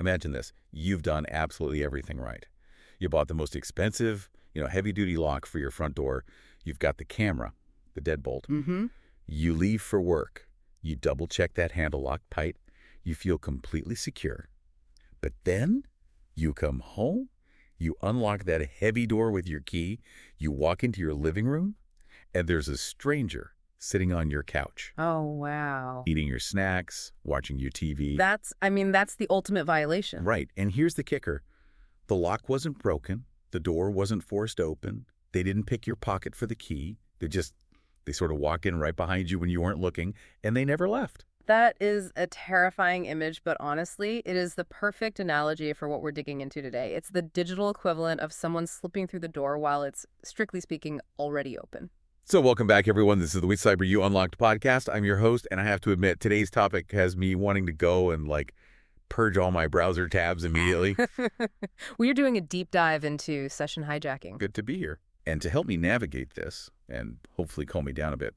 Imagine this. You've done absolutely everything right. You bought the most expensive, heavy-duty lock for your front door. You've got the camera, the deadbolt. Mm-hmm. You leave for work. You double-check that handle lock tight. You feel completely secure. But then you come home, you unlock that heavy door with your key, you walk into your living room, and there's a stranger sitting on your couch. Oh, wow. Eating your snacks, watching your TV. That's the ultimate violation. Right. And here's the kicker. The lock wasn't broken. The door wasn't forced open. They didn't pick your pocket for the key. They sort of walked in right behind you when you weren't looking, and they never left. That is a terrifying image, but honestly, it is the perfect analogy for what we're digging into today. It's the digital equivalent of someone slipping through the door while it's, strictly speaking, already open. So welcome back, everyone. This is the WeCyberYou Unlocked podcast. I'm your host, and I have to admit, today's topic has me wanting to go and, purge all my browser tabs immediately. We are doing a deep dive into session hijacking. Good to be here. And to help me navigate this, and hopefully calm me down a bit,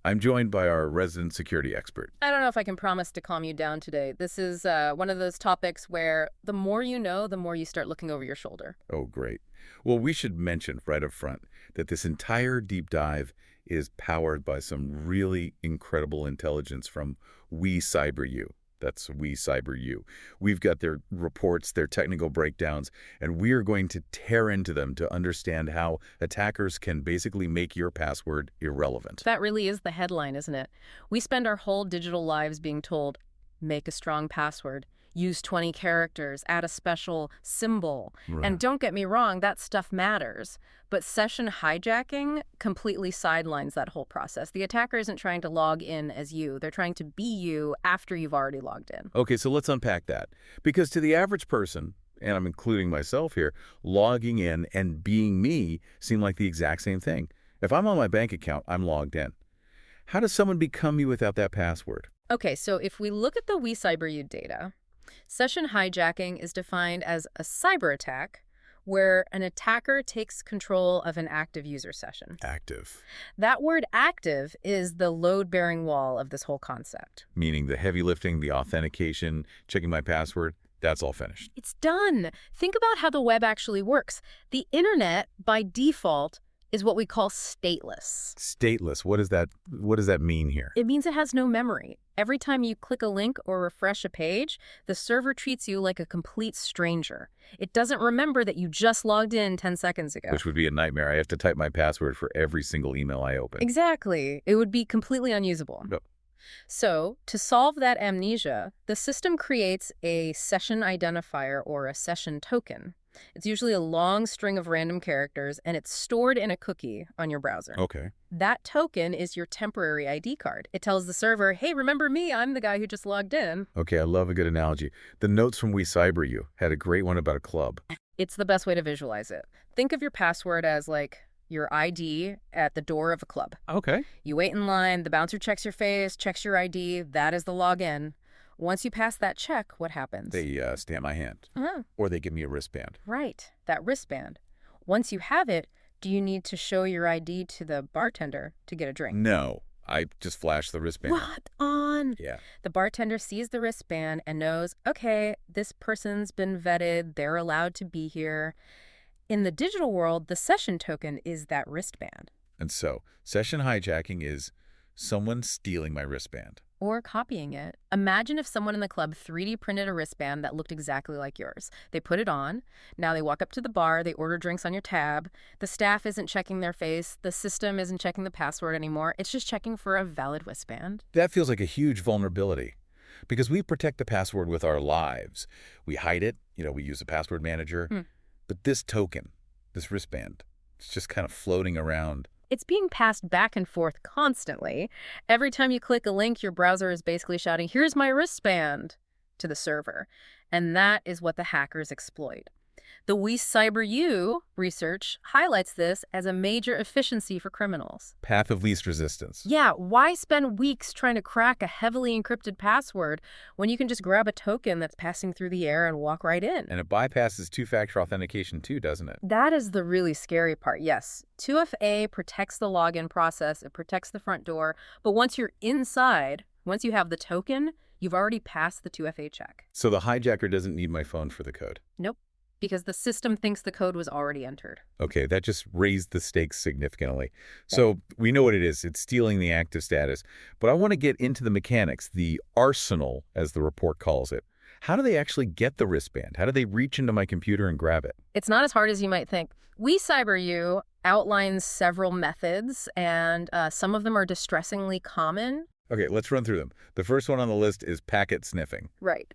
I'm joined by our resident security expert. I don't know if I can promise to calm you down today. This is one of those topics where the more you know, the more you start looking over your shoulder. Oh, great. Well, we should mention right up front that this entire deep dive is powered by some really incredible intelligence from WeCyberYou. That's WeCyberYou. We've got their reports, their technical breakdowns, and we are going to tear into them to understand how attackers can basically make your password irrelevant. That really is the headline, isn't it? We spend our whole digital lives being told, make a strong password, use 20 characters, add a special symbol. Right. And don't get me wrong, that stuff matters. But session hijacking completely sidelines that whole process. The attacker isn't trying to log in as you. They're trying to be you after you've already logged in. Okay, so let's unpack that. Because to the average person, and I'm including myself here, logging in and being me seem like the exact same thing. If I'm on my bank account, I'm logged in. How does someone become you without that password? Okay, so if we look at the WeCyberYou data, session hijacking is defined as a cyber attack where an attacker takes control of an active user session. Active. That word active is the load-bearing wall of this whole concept. Meaning the heavy lifting, the authentication, checking my password, that's all finished. It's done. Think about how the web actually works. The internet, by default, is what we call stateless. Stateless. What does that mean here? It means it has no memory. Every time you click a link or refresh a page, the server treats you like a complete stranger. It doesn't remember that you just logged in 10 seconds ago. Which would be a nightmare. I have to type my password for every single email I open. Exactly. It would be completely unusable. Yep. So, to solve that amnesia, the system creates a session identifier or a session token. It's usually a long string of random characters, and it's stored in a cookie on your browser. Okay. That token is your temporary ID card. It tells the server, hey, remember me? I'm the guy who just logged in. Okay, I love a good analogy. The notes from WeCyberYou had a great one about a club. It's the best way to visualize it. Think of your password as your ID at the door of a club. Okay. You wait in line, the bouncer checks your face, checks your ID, that is the login. Once you pass that check, what happens? They stamp my hand. Uh-huh. Or they give me a wristband. Right, that wristband. Once you have it, do you need to show your ID to the bartender to get a drink? No, I just flash the wristband. What on? Yeah. The bartender sees the wristband and knows, okay, this person's been vetted, they're allowed to be here. In the digital world, the session token is that wristband. And so, session hijacking is someone stealing my wristband. Or copying it. Imagine if someone in the club 3D printed a wristband that looked exactly like yours. They put it on. Now they walk up to the bar. They order drinks on your tab. The staff isn't checking their face. The system isn't checking the password anymore. It's just checking for a valid wristband. That feels like a huge vulnerability because we protect the password with our lives. We hide it. We use a password manager. But this token, this wristband, it's just kind of floating around. It's being passed back and forth constantly. Every time you click a link, your browser is basically shouting, here's my wristband, to the server. And that is what the hackers exploit. The WeCyberYou research highlights this as a major efficiency for criminals. Path of least resistance. Yeah, why spend weeks trying to crack a heavily encrypted password when you can just grab a token that's passing through the air and walk right in? And it bypasses two-factor authentication too, doesn't it? That is the really scary part, yes. 2FA protects the login process, it protects the front door, but once you're inside, once you have the token, You've already passed the 2FA check. So the hijacker doesn't need my phone for the code. Nope, because the system thinks the code was already entered. Okay, that just raised the stakes significantly. So we know what it is. It's stealing the active status. But I want to get into the mechanics, the arsenal, as the report calls it. How do they actually get the wristband? How do they reach into my computer and grab it? It's not as hard as you might think. WeCyberYou outlines several methods, and some of them are distressingly common. Okay, let's run through them. The first one on the list is packet sniffing. Right.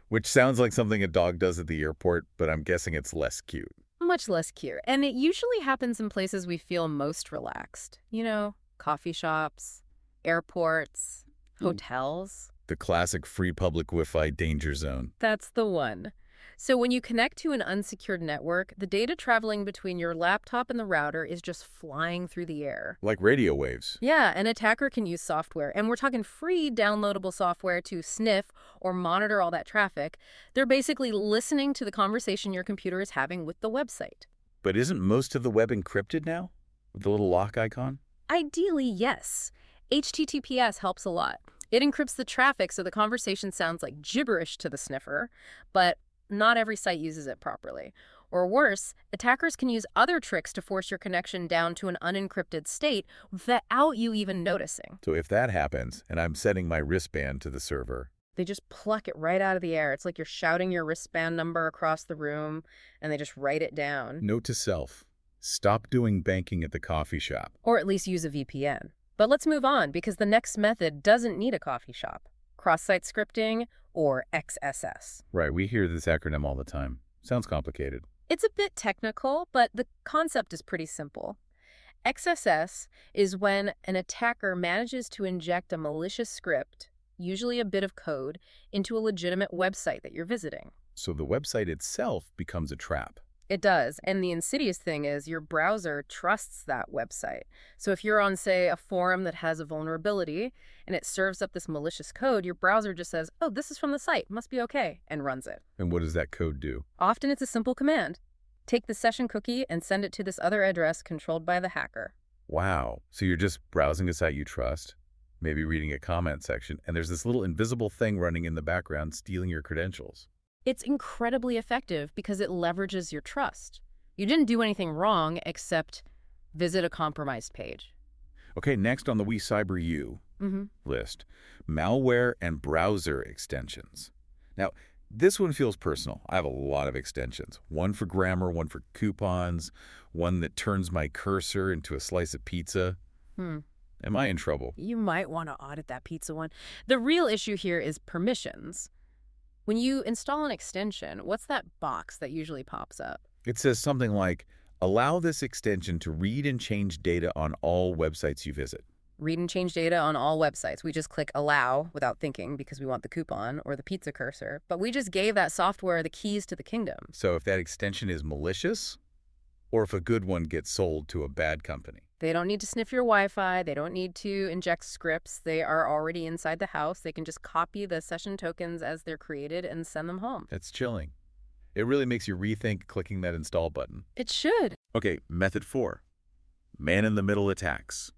Which sounds like something a dog does at the airport, but I'm guessing it's less cute. Much less cute. And it usually happens in places we feel most relaxed. You know, coffee shops, airports, hotels. The classic free public Wi-Fi danger zone. That's the one. So when you connect to an unsecured network, the data traveling between your laptop and the router is just flying through the air. Like radio waves. Yeah, an attacker can use software, and we're talking free downloadable software to sniff or monitor all that traffic. They're basically listening to the conversation your computer is having with the website. But isn't most of the web encrypted now? With the little lock icon? Ideally, yes. HTTPS helps a lot. It encrypts the traffic so the conversation sounds like gibberish to the sniffer, but not every site uses it properly. Or worse, attackers can use other tricks to force your connection down to an unencrypted state without you even noticing. So if that happens, and I'm setting my wristband to the server, They just pluck it right out of the air. It's like you're shouting your wristband number across the room, and they just write it down. note to self, stop doing banking at the coffee shop. Or at least use a VPN. But let's move on, because the next method doesn't need a coffee shop. Cross-site scripting, or XSS. Right, we hear this acronym all the time. Sounds complicated. It's a bit technical, but the concept is pretty simple. XSS is when an attacker manages to inject a malicious script, usually a bit of code, into a legitimate website that you're visiting. So the website itself becomes a trap. It does, and the insidious thing is your browser trusts that website. So if you're on, say, a forum that has a vulnerability, and it serves up this malicious code, your browser just says, oh, this is from the site, must be okay, and runs it. And what does that code do? Often it's a simple command. Take the session cookie and send it to this other address controlled by the hacker. Wow. So you're just browsing a site you trust, maybe reading a comment section, and there's this little invisible thing running in the background stealing your credentials. It's incredibly effective because it leverages your trust. You didn't do anything wrong except visit a compromised page. Okay, next on the WeCyberYou list, malware and browser extensions. Now, this one feels personal. I have a lot of extensions. One for grammar, one for coupons, one that turns my cursor into a slice of pizza. Am I in trouble? You might want to audit that pizza one. The real issue here is permissions. When you install an extension, what's that box that usually pops up? It says something like, allow this extension to read and change data on all websites you visit. Read and change data on all websites. We just click allow without thinking because we want the coupon or the pizza cursor. But we just gave that software the keys to the kingdom. So if that extension is malicious, or if a good one gets sold to a bad company. They don't need to sniff your Wi-Fi. They don't need to inject scripts. They are already inside the house. They can just copy the session tokens as they're created and send them home. That's chilling. It really makes you rethink clicking that install button. It should. Okay, method 4. Man-in-the-middle attacks.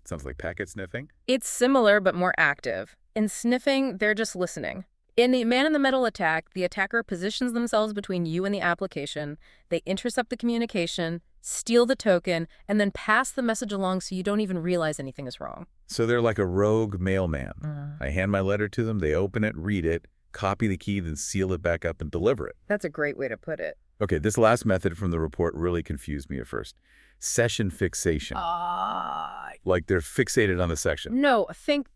Sounds like packet sniffing. It's similar but more active. In sniffing, they're just listening. In the man-in-the-middle attack, the attacker positions themselves between you and the application. They intercept the communication, steal the token, and then pass the message along so you don't even realize anything is wrong. So they're like a rogue mailman. I hand my letter to them, they open it, read it, copy the key, then seal it back up and deliver it. That's a great way to put it. Okay, this last method from the report really confused me at first. Session fixation. Like they're fixated on the section. No, think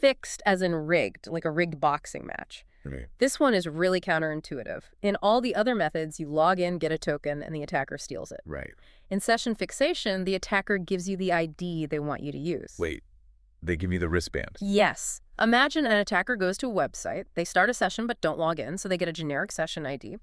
fixed as in rigged, like a rigged boxing match. Okay. This one is really counterintuitive. In all the other methods, you log in, get a token, and the attacker steals it. Right. In session fixation, the attacker gives you the ID they want you to use. Wait, they give me the wristband. Yes. Imagine an attacker goes to a website. They start a session but don't log in, so they get a generic session ID.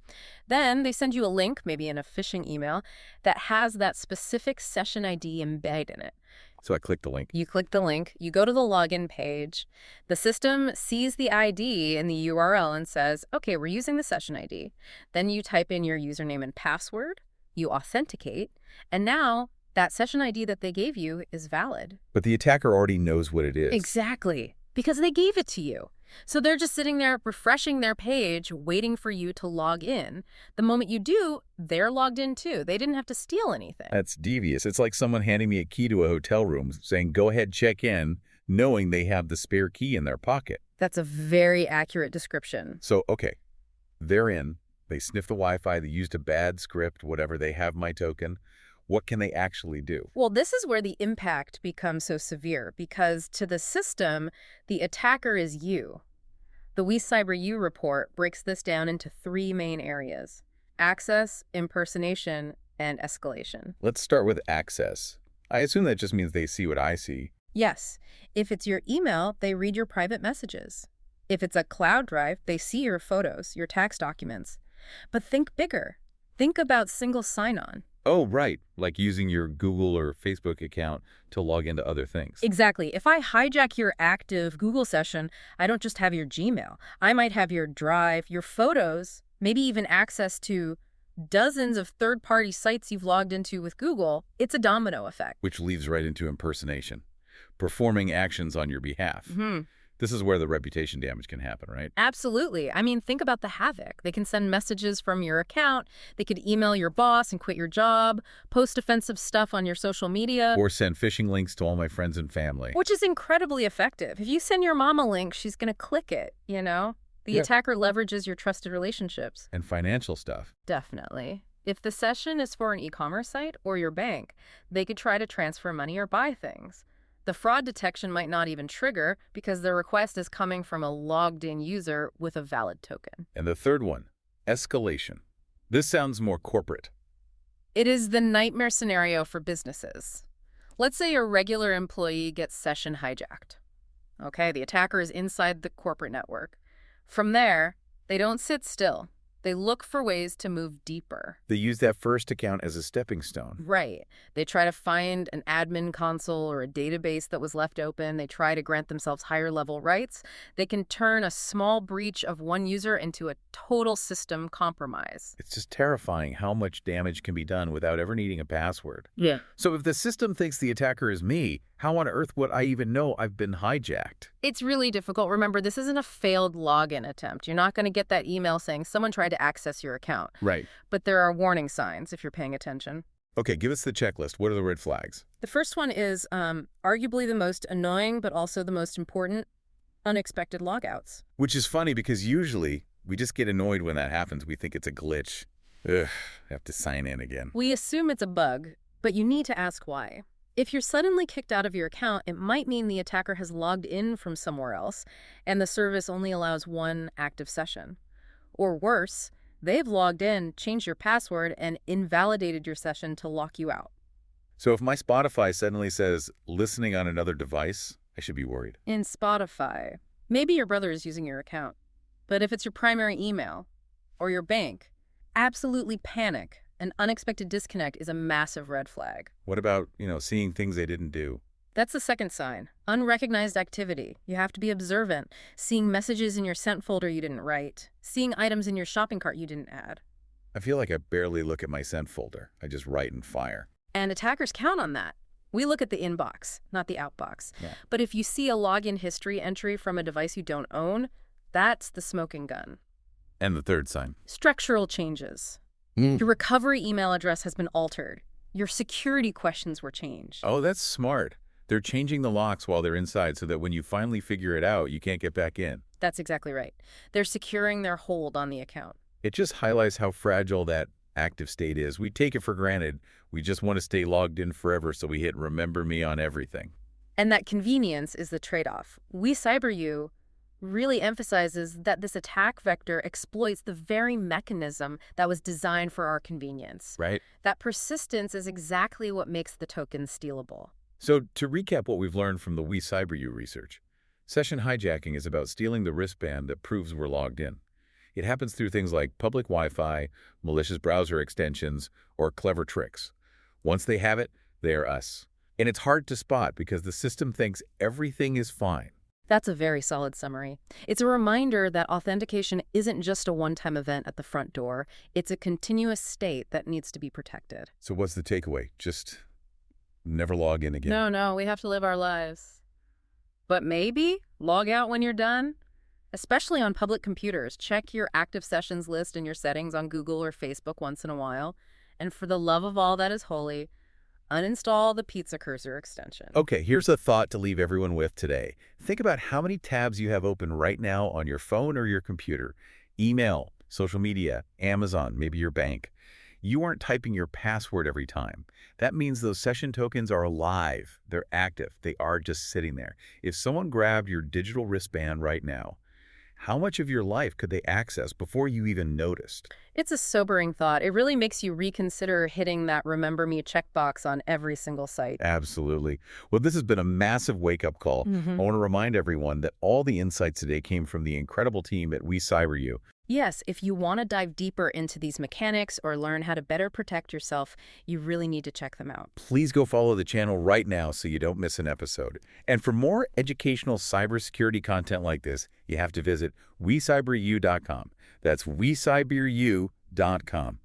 Then they send you a link, maybe in a phishing email, that has that specific session ID embedded in it. So I click the link. You click the link, you go to the login page. The system sees the ID in the URL and says, okay, we're using the session ID. Then you type in your username and password, you authenticate, and now That session ID that they gave you is valid. But the attacker already knows what it is. Exactly, because they gave it to you. So they're just sitting there refreshing their page, waiting for you to log in. The moment you do, they're logged in too. They didn't have to steal anything. That's devious. It's like someone handing me a key to a hotel room, saying, go ahead, check in, knowing they have the spare key in their pocket. That's a very accurate description. So, okay, they're in. They sniff the Wi-Fi. They used a bad script, whatever. They have my token. What can they actually do? Well, this is where the impact becomes so severe, because to the system, the attacker is you. The WeCyberYou report breaks this down into 3 main areas: access, impersonation, and escalation. Let's start with access. I assume that just means they see what I see. Yes, if it's your email, they read your private messages. If it's a cloud drive, they see your photos, your tax documents. But think bigger. Think about single sign-on. Oh, right. Like using your Google or Facebook account to log into other things. Exactly. If I hijack your active Google session, I don't just have your Gmail. I might have your Drive, your photos, maybe even access to dozens of third-party sites you've logged into with Google. It's a domino effect. Which leads right into impersonation, performing actions on your behalf. This is where the reputation damage can happen, right? Absolutely. I mean, think about the havoc. They can send messages from your account. They could email your boss and quit your job, post offensive stuff on your social media. Or send phishing links to all my friends and family. Which is incredibly effective. If you send your mom a link, she's going to click it, you know? The attacker leverages your trusted relationships. And financial stuff. Definitely. If the session is for an e-commerce site or your bank, they could try to transfer money or buy things. The fraud detection might not even trigger because the request is coming from a logged-in user with a valid token. And the third one, escalation. This sounds more corporate. It is the nightmare scenario for businesses. Let's say a regular employee gets session hijacked. Okay, the attacker is inside the corporate network. From there, they don't sit still. They look for ways to move deeper. They use that first account as a stepping stone. Right. They try to find an admin console or a database that was left open. They try to grant themselves higher level rights. They can turn a small breach of one user into a total system compromise. It's just terrifying how much damage can be done without ever needing a password. Yeah. So if the system thinks the attacker is me, how on earth would I even know I've been hijacked? It's really difficult. Remember, this isn't a failed login attempt. You're not going to get that email saying someone tried to access your account. Right. But there are warning signs if you're paying attention. Okay, give us the checklist. What are the red flags? The first one is arguably the most annoying, but also the most important: unexpected logouts. Which is funny because usually we just get annoyed when that happens. We think it's a glitch. Ugh, I have to sign in again. We assume it's a bug, but you need to ask why. If you're suddenly kicked out of your account, it might mean the attacker has logged in from somewhere else, and the service only allows one active session. Or worse, they've logged in, changed your password, and invalidated your session to lock you out. So if my Spotify suddenly says listening on another device, I should be worried. In Spotify, maybe your brother is using your account. But if it's your primary email or your bank, absolutely panic. An unexpected disconnect is a massive red flag. What about, seeing things they didn't do? That's the second sign. Unrecognized activity. You have to be observant. Seeing messages in your sent folder you didn't write. Seeing items in your shopping cart you didn't add. I feel like I barely look at my sent folder. I just write and fire. And attackers count on that. We look at the inbox, not the outbox. Yeah. But if you see a login history entry from a device you don't own, that's the smoking gun. And the third sign? Structural changes. Your recovery email address has been altered. Your security questions were changed. Oh, that's smart. They're changing the locks while they're inside so that when you finally figure it out, you can't get back in. That's exactly right. They're securing their hold on the account. It just highlights how fragile that active state is. We take it for granted. We just want to stay logged in forever, so we hit remember me on everything. And that convenience is the trade-off. WeCyberYou really emphasizes that this attack vector exploits the very mechanism that was designed for our convenience. Right. That persistence is exactly what makes the token stealable. So to recap what we've learned from the WeCyberYou research, session hijacking is about stealing the wristband that proves we're logged in. It happens through things like public Wi-Fi, malicious browser extensions, or clever tricks. Once they have it, they are us. And it's hard to spot because the system thinks everything is fine. That's a very solid summary. It's a reminder that authentication isn't just a one-time event at the front door. It's a continuous state that needs to be protected. So what's the takeaway? Just Never log in again. No, we have to live our lives. But maybe log out when you're done. Especially on public computers, check your active sessions list in your settings on Google or Facebook once in a while. And for the love of all that is holy, uninstall the Pizza Cursor extension. Okay, here's a thought to leave everyone with today. Think about how many tabs you have open right now on your phone or your computer. Email, social media, Amazon, maybe your bank. You aren't typing your password every time. That means those session tokens are alive. They're active. They are just sitting there. If someone grabbed your digital wristband right now, how much of your life could they access before you even noticed? It's a sobering thought. It really makes you reconsider hitting that Remember Me checkbox on every single site. Absolutely. Well, this has been a massive wake-up call. I want to remind everyone that all the insights today came from the incredible team at WeCyberYou. Yes, if you want to dive deeper into these mechanics or learn how to better protect yourself, you really need to check them out. Please go follow the channel right now so you don't miss an episode. And for more educational cybersecurity content like this, you have to visit WeCyberYou.com. That's WeCyberYou.com.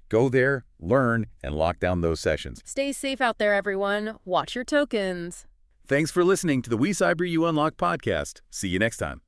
Go there, learn, and lock down those sessions. Stay safe out there, everyone. Watch your tokens. Thanks for listening to the WeCyberYou Unlocked podcast. See you next time.